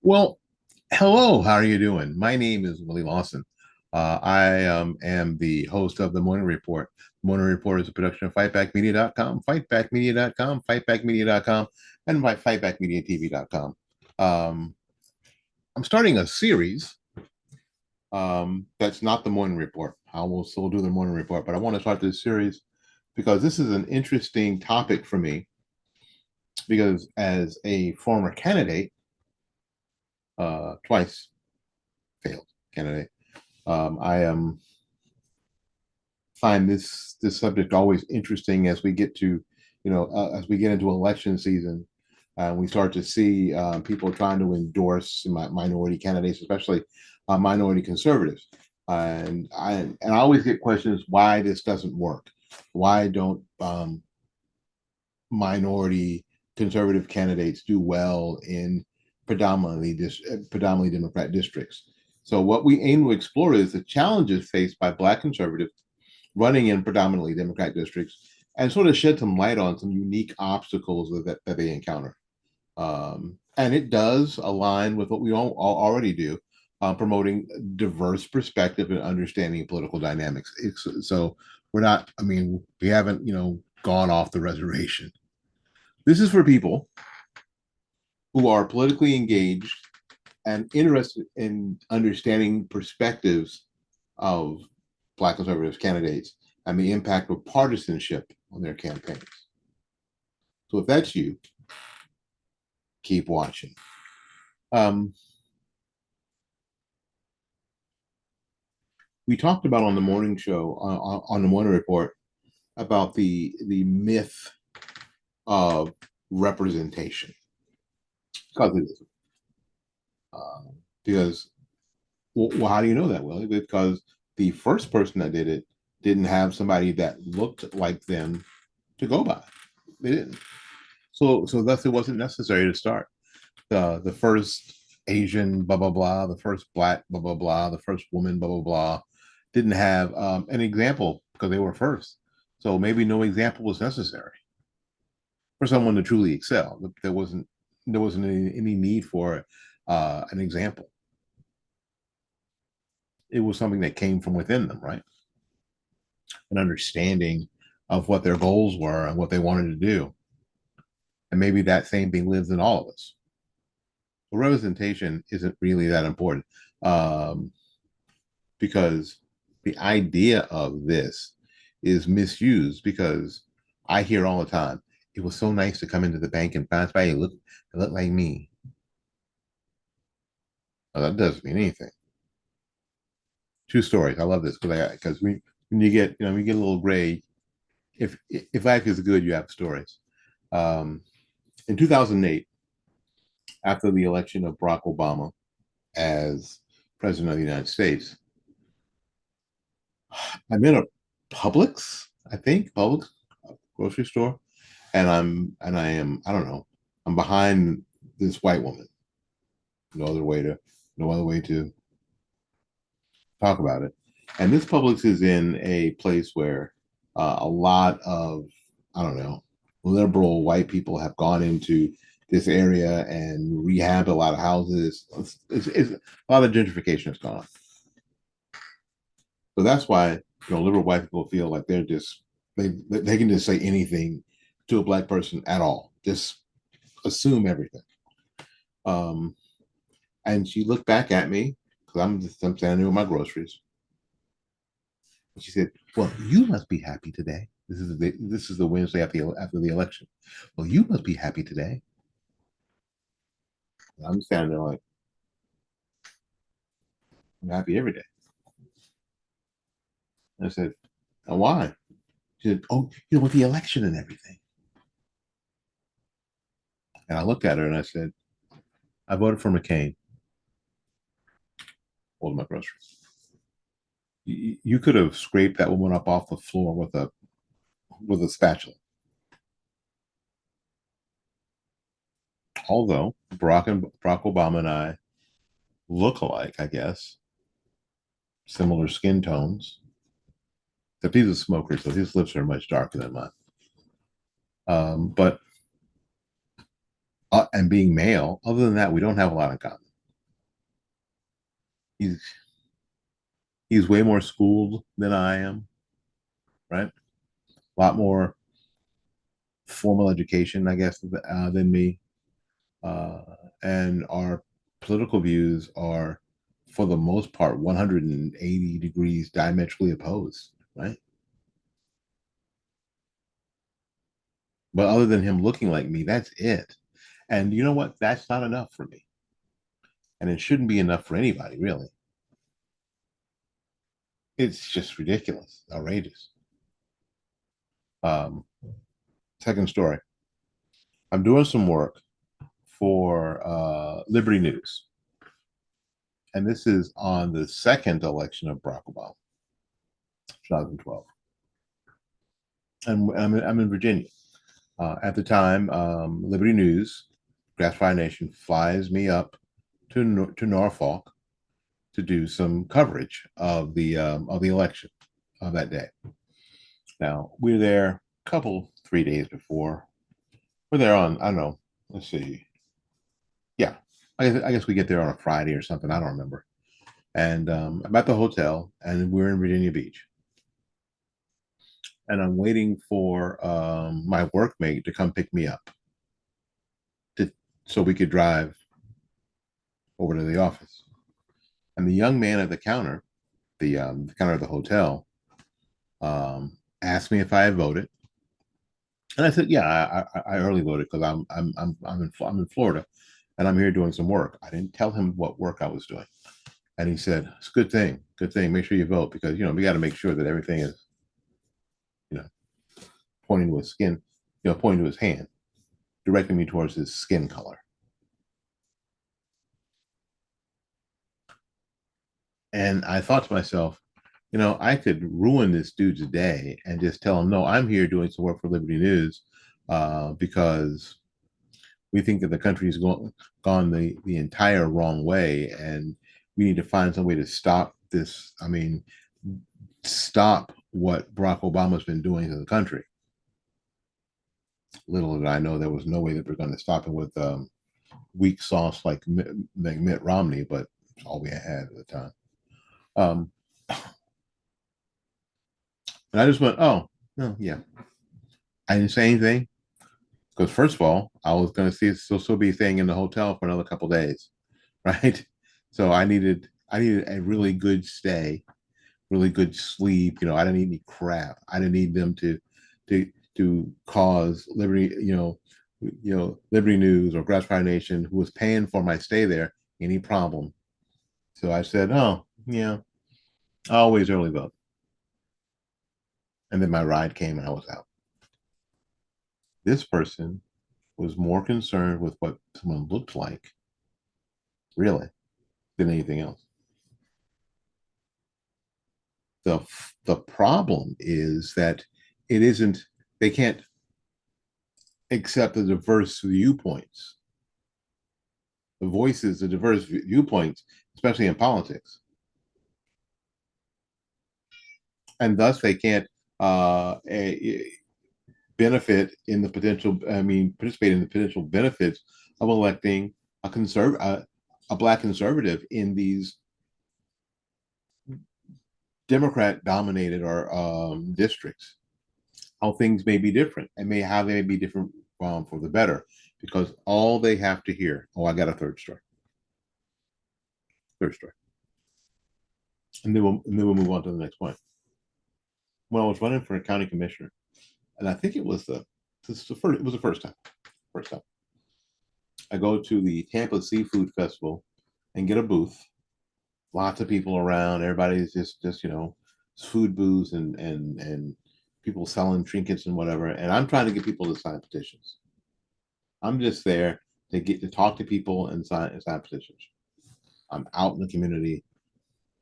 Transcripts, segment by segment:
Well, hello. How are you doing? My name is Willie Lawson. I am the host of the Morning Report. The Morning Report is a production of fightbackmedia.com, fightbackmedia.com, fightbackmedia.com, and fightbackmediatv.com. Um, I'm starting a series that's not the Morning Report. I will still do the Morning Report, but I want to start this series because this is an interesting topic for me. Because as a former candidate, twice failed candidate, I am find this subject always interesting as we get to, as we get into election season. We start to see people trying to endorse minority candidates, especially minority conservatives. And I always get questions why this doesn't work. Why don't minority conservative candidates do well in predominantly Democrat districts? So what we aim to explore is the challenges faced by Black conservatives running in predominantly Democrat districts and sort of shed some light on some unique obstacles that they encounter. And it does align with what we all already do, promoting diverse perspective and understanding political dynamics. So we're not, I mean, we haven't, gone off the reservation. This is for people who are politically engaged and interested in understanding perspectives of Black conservative candidates and the impact of partisanship on their campaigns. So if that's you, keep watching. Um, we talked about on the morning show, on the morning report, about the myth of representation, because it isn't. Because well, how do you know that, Willie? Because the first person that did it didn't have somebody that looked like them to go by. They didn't. So thus it wasn't necessary to start. The first Asian blah blah blah, the first Black blah blah blah, the first woman blah blah blah didn't have an example because they were first. So maybe no example was necessary for someone to truly excel. There wasn't any need for an example. It was something that came from within them, right? An understanding of what their goals were and what they wanted to do. And maybe that same thing lives in all of us. Well, representation isn't really that important, um, because the idea of this is misused. Because I hear all the time, it was so nice to come into the bank and find somebody who looked like me. Well, that doesn't mean anything. True stories. I love this because when you get we get a little gray. If life is good, you have stories. Um, in 2008, after the election of Barack Obama as president of the United States, I'm in a Publix, I think, Publix grocery store, and I don't know, I'm behind this white woman. No other way to no other way to talk about it. And this Publix is in a place where a lot of, I don't know, liberal white people have gone into this area and rehabbed a lot of houses. It's a lot of gentrification has gone on. So that's why liberal white people feel like they can just say anything to a Black person at all, just assume everything. Um, and she looked back at me because I'm standing with my groceries. And she said, "Well, you must be happy today. This is the Wednesday after the election. Well, you must be happy today." And I'm standing there like, "I'm happy every day." And I said, "And why?" She said, "Oh, with the election and everything." And I looked at her and I said, "I voted for McCain." Holding my groceries. You could have scraped that woman up off the floor with a spatula. Although Barack Obama and I look alike, I guess. similar skin tones. Except he's a smoker, so his lips are much darker than mine. But and being male, other than that, we don't have a lot in common. He's he's way more schooled than I am, right? A lot more formal education, I guess, than me. Uh, and our political views are, for the most part, 180 degrees diametrically opposed, right? But other than him looking like me, that's it. And you know what? That's not enough for me. And it shouldn't be enough for anybody, really. It's just ridiculous, outrageous. Um, Second story. I'm doing some work for Liberty News. And this is on the second election of Barack Obama, 2012. And I'm in Virginia. At the time, Liberty News, Grassfire Nation, flies me up to Norfolk to do some coverage of the election of that day. Now we're there a couple 3 days before. We're there on, I don't know. Let's see. Yeah, I guess we get there on a Friday or something. I don't remember. And I'm at the hotel, and we're in Virginia Beach, and I'm waiting for my workmate to come pick me up, to, so we could drive over to the office. And the young man at the counter of the hotel, asked me if I had voted, and I said, "Yeah, I early voted because I'm in Florida, and I'm here doing some work." I didn't tell him what work I was doing, and he said, "It's a good thing, good thing. Make sure you vote because we got to make sure that everything is you know pointing to his skin, pointing to his hand, directing me towards his skin color." And I thought to myself, I could ruin this dude's day and just tell him, no, I'm here doing some work for Liberty News because we think that the country's gone the entire wrong way, and we need to find some way to stop this. I mean, stop what Barack Obama's been doing to the country. Little did I know there was no way that we're going to stop him with weak sauce like Mitt Romney, but it's all we had at the time. Um, and I just went, oh, no, yeah. I didn't say anything because, first of all, I was going to still be staying in the hotel for another couple days, right? So I needed a really good stay, really good sleep. I didn't need any crap. I didn't need them to cause Liberty News or Grassfire Nation, who was paying for my stay there, any problem. So I said, oh yeah, I always early vote. And then my ride came and I was out. This person was more concerned with what someone looked like, really, than anything else. The problem is that it isn't, they can't accept the diverse viewpoints, the voices, the diverse viewpoints, especially in politics. And thus they can't benefit in the potential, I mean, participate in the potential benefits of electing a black conservative in these Democrat dominated or districts. How things may be different and how they may be different for the better, because all they have to hear, oh, I got a third story, and then we'll move on to the next point. When I was running for a county commissioner, and I think it was the first time I go to the Tampa Seafood Festival and get a booth. Lots of people around. Everybody's just food booths and people selling trinkets and whatever. And I'm trying to get people to sign petitions. I'm just there to get to talk to people and sign petitions. I'm out in the community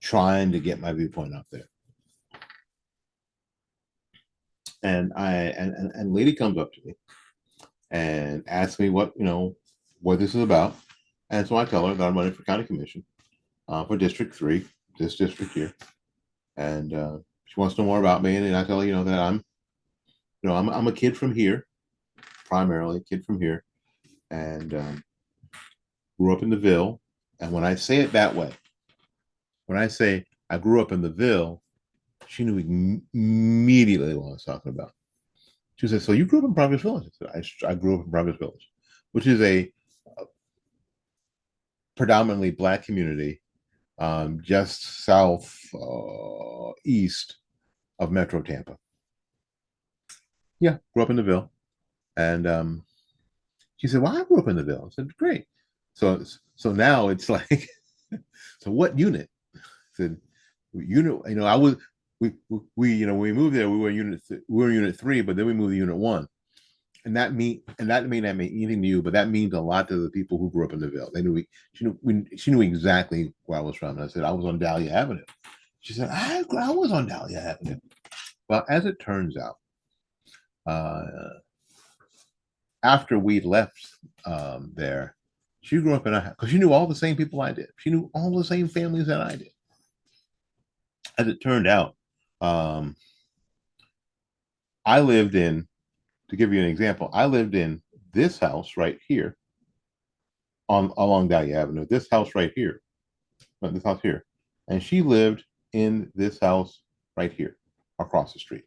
trying to get my viewpoint out there. And lady comes up to me and asks me what this is about. And so I tell her that I'm running for county commission for District 3, this district here. and she wants to know more about me. And I tell her, that I'm a kid from here, primarily a kid from here, and grew up in the Ville. And when I say it that way, when I say I grew up in the Ville, she knew immediately what I was talking about. She said, "So you grew up in Progress Village?" I said, "I grew up in Progress Village, which is a predominantly Black community, just south east of Metro Tampa." Yeah, grew up in the Ville, and she said, "Well, I grew up in the Ville." I said, "Great." So now it's like, so what unit? I said, unit. I was we when we moved there, we were unit 3, but then we moved to unit 1. That may not mean anything to you, but that means a lot to the people who grew up in the Ville. They knew she knew exactly where I was from. And I said I was on Dahlia Avenue. She said I was on Dahlia Avenue. Well, as it turns out, uh, after we left there, she grew up in a house because she knew all the same people I did. She knew all the same families that I did. As it turned out, um, I lived in, to give you an example, I lived in this house right here on along Dahlia Avenue. This house right here, this house here, and she lived in this house right here across the street.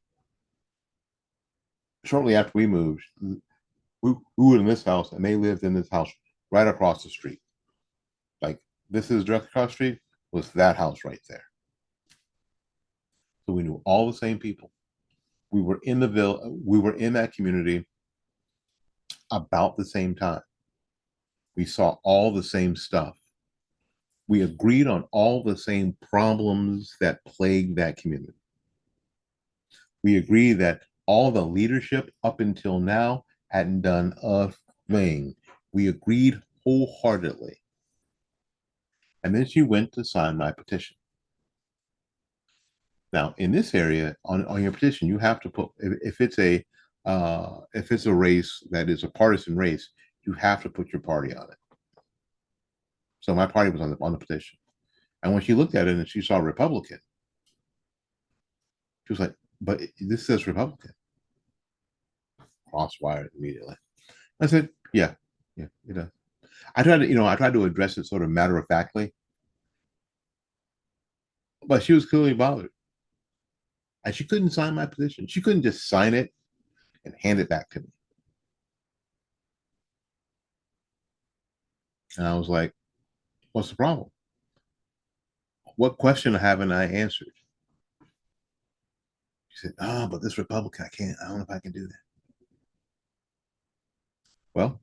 Shortly after we moved, we were in this house, and they lived in this house right across the street. Like this is direct across the street was that house right there. So we knew all the same people. We were in the Ville. We were in that community about the same time. We saw all the same stuff. We agreed on all the same problems that plague that community. We agreed that all the leadership up until now hadn't done a thing. We agreed wholeheartedly. And then she went to sign my petition. Now, in this area, on your petition, you have to put if it's a race that is a partisan race, you have to put your party on it. So my party was on the petition, and when she looked at it and she saw Republican, she was like, "But this says Republican." Crosswired immediately. I said, "Yeah, yeah, it does." I tried to address it sort of matter of factly, but she was clearly bothered, and she couldn't sign my petition. She couldn't just sign it and hand it back to me. And I was like, "What's the problem? What question haven't I answered?" She said, "Oh, but this Republican, I can't. I don't know if I can do that." Well,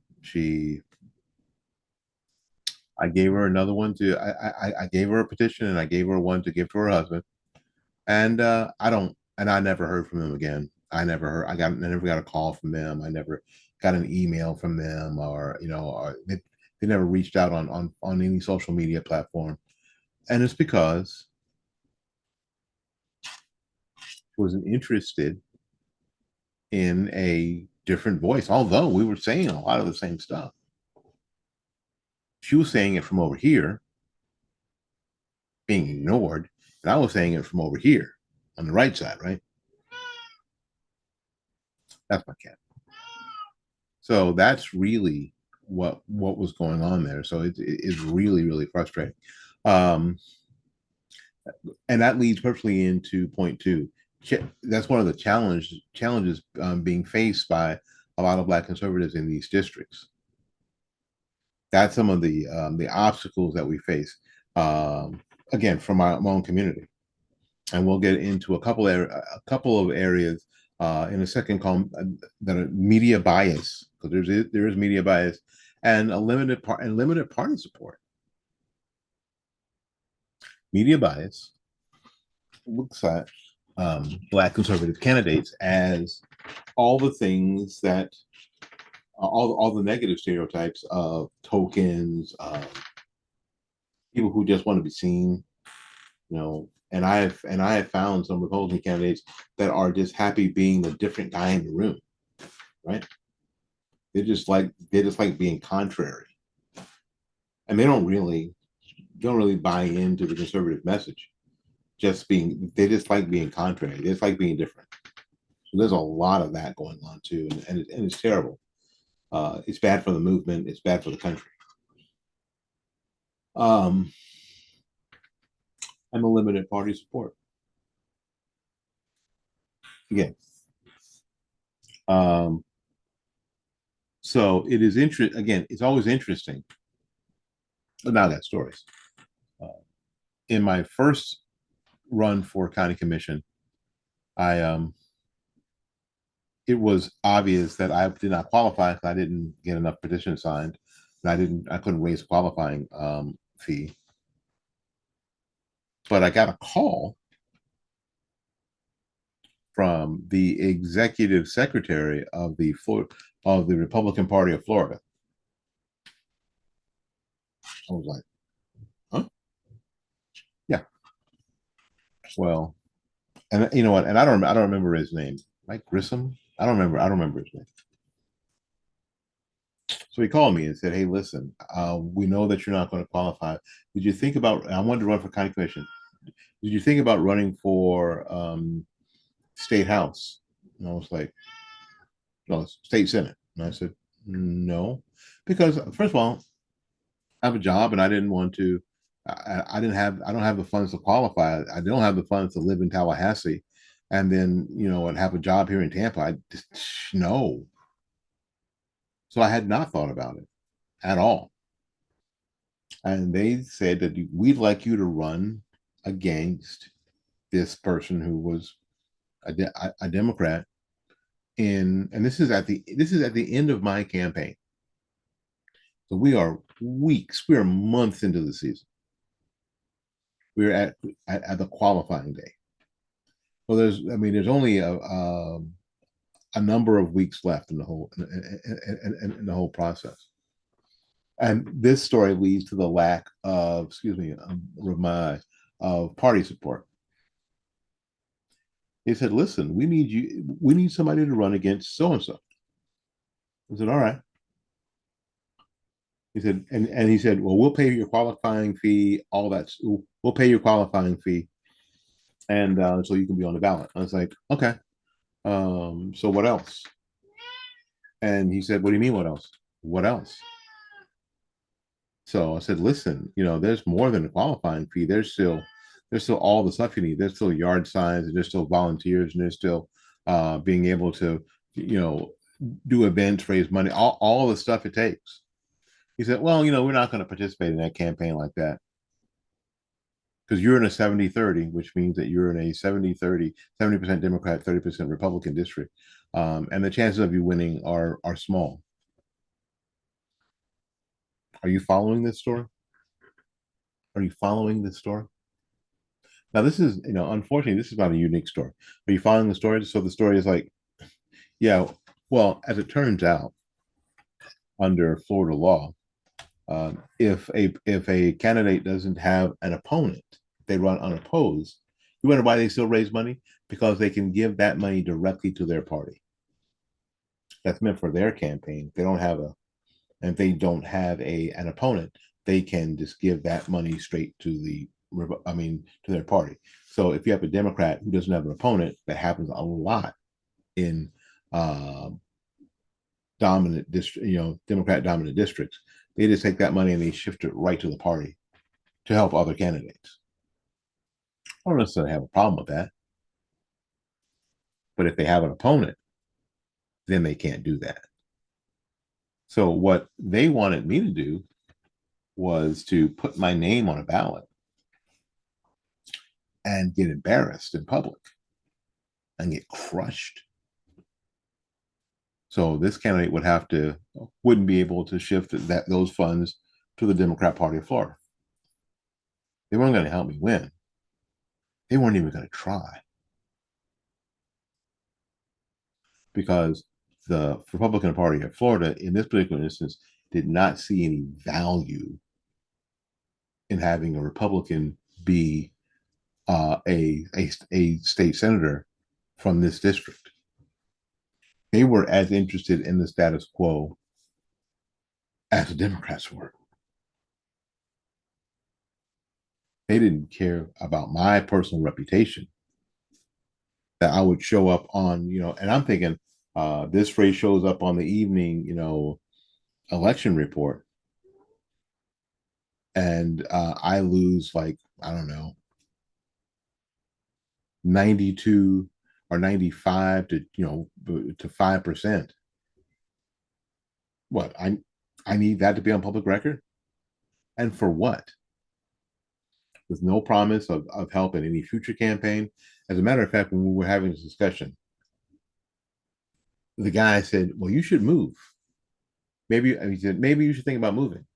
I gave her another one to. I gave her a petition, and I gave her one to give to her husband. And I don't. And I never heard from him again. I never got a call from them. I never got an email from them, or or they never reached out on any social media platform. And it's because I wasn't interested in a different voice, although we were saying a lot of the same stuff. She was saying it from over here, being ignored, and I was saying it from over here on the right side, right? That's my cat. So that's really what was going on there. So it is really really frustrating, um, and that leads perfectly into point two. That's one of the challenges being faced by a lot of Black conservatives in these districts. That's some of the obstacles that we face. Again, from my own community, and we'll get into a couple of areas in a second called that are media bias, because there is media bias and limited party support. Media bias looks at Black conservative candidates as all the things that all the negative stereotypes of tokens, people who just want to be seen, and I have found some Republican candidates that are just happy being the different guy in the room, right? They just like being contrary, and they don't really buy into the conservative message. they just like being contrary. They just like being different. So there's a lot of that going on too, and it's terrible. It's bad for the movement. It's bad for the country. Um, and the limited party support again. Um, so it is interesting. Again, it's always interesting. But now I got stories. Uh, in my first run for county commission, I it was obvious that I did not qualify because I didn't get enough petitions signed. And I couldn't raise a qualifying fee. But I got a call from the executive secretary of the Republican Party of Florida. I was like, huh? Yeah. Well, and you know what? And I don't remember his name. Mike Grissom. I don't remember his name. So he called me and said, "Hey, listen, we know that you're not going to qualify. Did you think about? I wanted to run for county commission. Did you think about running for state house?" And I was like, "No, state senate." And I said, "No," because first of all, I have a job, and I didn't want to. I don't have the funds to qualify. I don't have the funds to live in Tallahassee, and then and have a job here in Tampa. I just no. So I had not thought about it at all. And they said that we'd like you to run against this person who was a Democrat and this is at the end of my campaign. So we are weeks, we are months into the season. We're at the qualifying day. Well, there's only a number of weeks left in the whole in the whole process. And this story leads to the lack of, excuse me, of party support. He said, "Listen, we need somebody to run against so and so." I said, "All right." He said, and he said, "Well, we'll pay your qualifying fee, all that. We'll pay your qualifying fee, and so you can be on the ballot." I was like, "Okay, so what else?" And he said, "What do you mean, what else? What else?" So I said, "Listen, there's more than a qualifying fee. There's still all the stuff you need. There's still yard signs, and there's still volunteers, and there's still being able to, you know, do events, raise money, all the stuff it takes." He said, "Well, we're not going to participate in that campaign like that because you're in a 70-30, which means that you're in a 70-30, 70% Democrat, 30% Republican district. And the chances of you winning are small." Are you following this story? Are you following this story? Now, this is, unfortunately, this is not a unique story. Are you following the story? So the story is like, yeah, well, as it turns out, under Florida law, if a candidate doesn't have an opponent, they run unopposed. You wonder why they still raise money? Because they can give that money directly to their party. That's meant for their campaign. If they don't have an opponent, they can just give that money straight to to their party. So if you have a Democrat who doesn't have an opponent, that happens a lot in uh, dominant district, Democrat dominant districts. They just take that money and they shift it right to the party to help other candidates. I don't necessarily have a problem with that, but if they have an opponent, then they can't do that. So what they wanted me to do was to put my name on a ballot and get embarrassed in public and get crushed. So this candidate wouldn't be able to shift those funds to the Democrat Party of Florida. They weren't going to help me win. They weren't even going to try because the Republican Party of Florida, in this particular instance, did not see any value in having a Republican be a state senator from this district. They were as interested in the status quo as the Democrats were. They didn't care about my personal reputation, that I would show up on, and I'm thinking, this phrase shows up on the evening, election report, and I lose, like, I don't know, 92 or 95 to 5%. What, I need that to be on public record? And for what? With no promise of help in any future campaign. As a matter of fact, when we were having this discussion, the guy said, "Well, you should move. Maybe," he said, "maybe you should think about moving."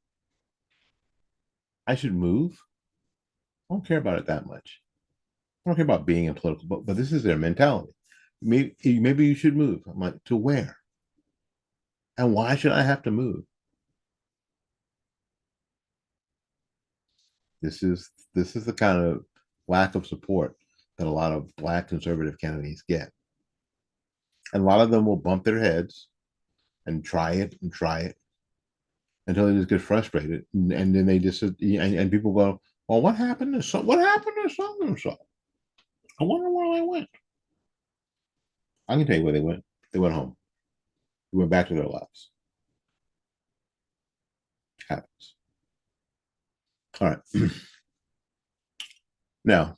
I should move? I don't care about it that much. I don't care about being in political, but this is their mentality. Maybe you should move. I'm like, to where? And why should I have to move? This is the kind of lack of support that a lot of Black conservative candidates get. And a lot of them will bump their heads and try it until they just get frustrated, and then they just and people go, "Well, what happened to what happened to so and so? I wonder where they went." I can tell you where they went. They went home. They went back to their lives. Happens. All right. Now,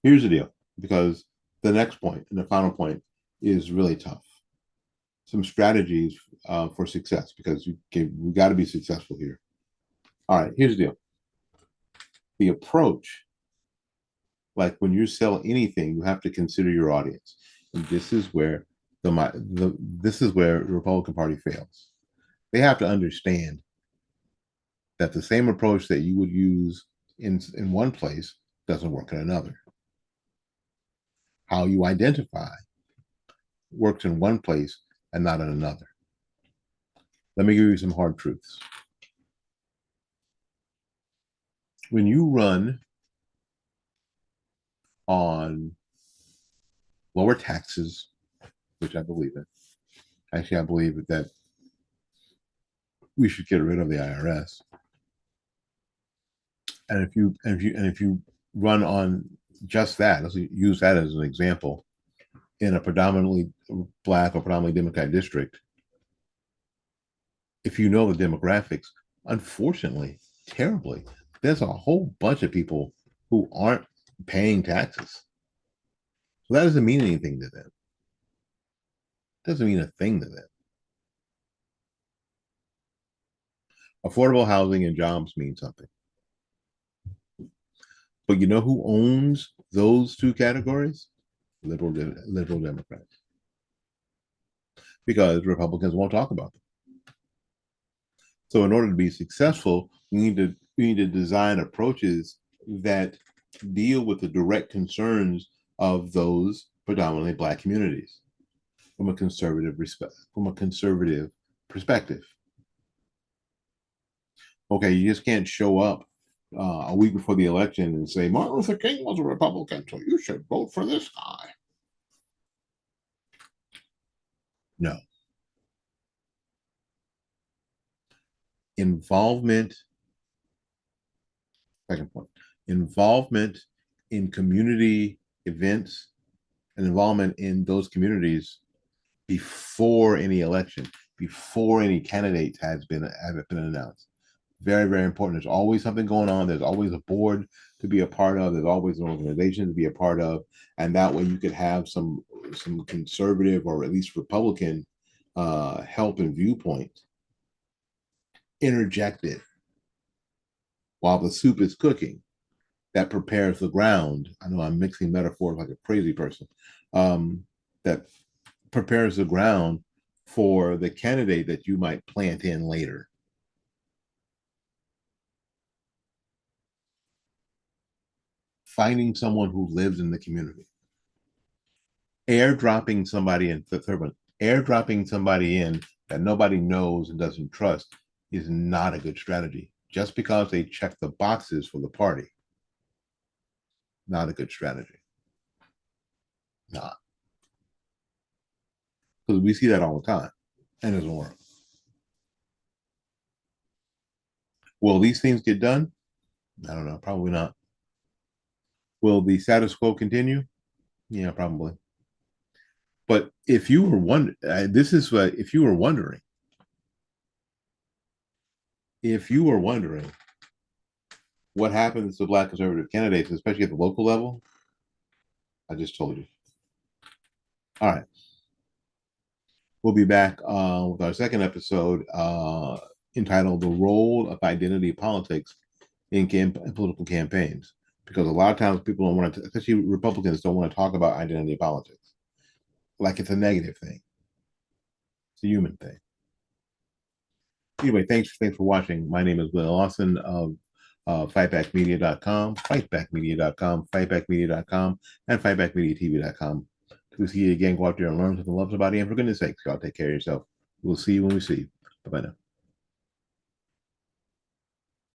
here's the deal, because the next point and the final point is really tough. Some strategies for success, because we got to be successful here. All right, here's the deal. The approach, like when you sell anything, you have to consider your audience, and this is where this is where the Republican Party fails. They have to understand that the same approach that you would use in one place doesn't work in another. How you identify works in one place and not in another. Let me give you some hard truths. When you run on lower taxes, which I believe in, actually, I believe that we should get rid of the IRS. And if you run on just that, let's use that as an example, in a predominantly Black or predominantly Democrat district, if you know the demographics, unfortunately, terribly, there's a whole bunch of people who aren't paying taxes. So that doesn't mean anything to them. It doesn't mean a thing to them. Affordable housing and jobs mean something. But you know who owns those two categories? Liberal Democrats. Because Republicans won't talk about them. So in order to be successful, we need to design approaches that deal with the direct concerns of those predominantly Black communities from a conservative perspective. Okay, you just can't show up a week before the election and say Martin Luther King was a Republican, so you should vote for this guy. No. Involvement, second point, involvement in community events and involvement in those communities before any election, before any candidates have been announced. Very, very important. There's always something going on. There's always a board to be a part of. There's always an organization to be a part of, and that way you could have some conservative or at least Republican help and viewpoint interjected while the soup is cooking. That prepares the ground. I know I'm mixing metaphors like a crazy person. That prepares the ground for the candidate that you might plant in later. Finding someone who lives in the community. Airdropping somebody in the third one, airdropping somebody in that nobody knows and doesn't trust is not a good strategy. Just because they check the boxes for the party, not a good strategy. Not. Because we see that all the time and it doesn't work. Will these things get done? I don't know. Probably not. Will the status quo continue? Yeah, probably. But if you were wondering, this is what if you were wondering, if you were wondering what happens to black conservative candidates, especially at the local level, I just told you. All right, we'll be back with our second episode entitled "The Role of Identity Politics in Political Campaigns," because a lot of times people don't want to, especially Republicans, don't want to talk about identity politics like it's a negative thing. It's a human thing. Anyway, thanks for watching. My name is Will Lawson of fightbackmedia.com, fightbackmedia.com, and fightbackmediatv.com. We'll see you again. Go out there and learn something, love somebody, and for goodness sakes, y'all take care of yourself. We'll see you when we see you. Bye bye now.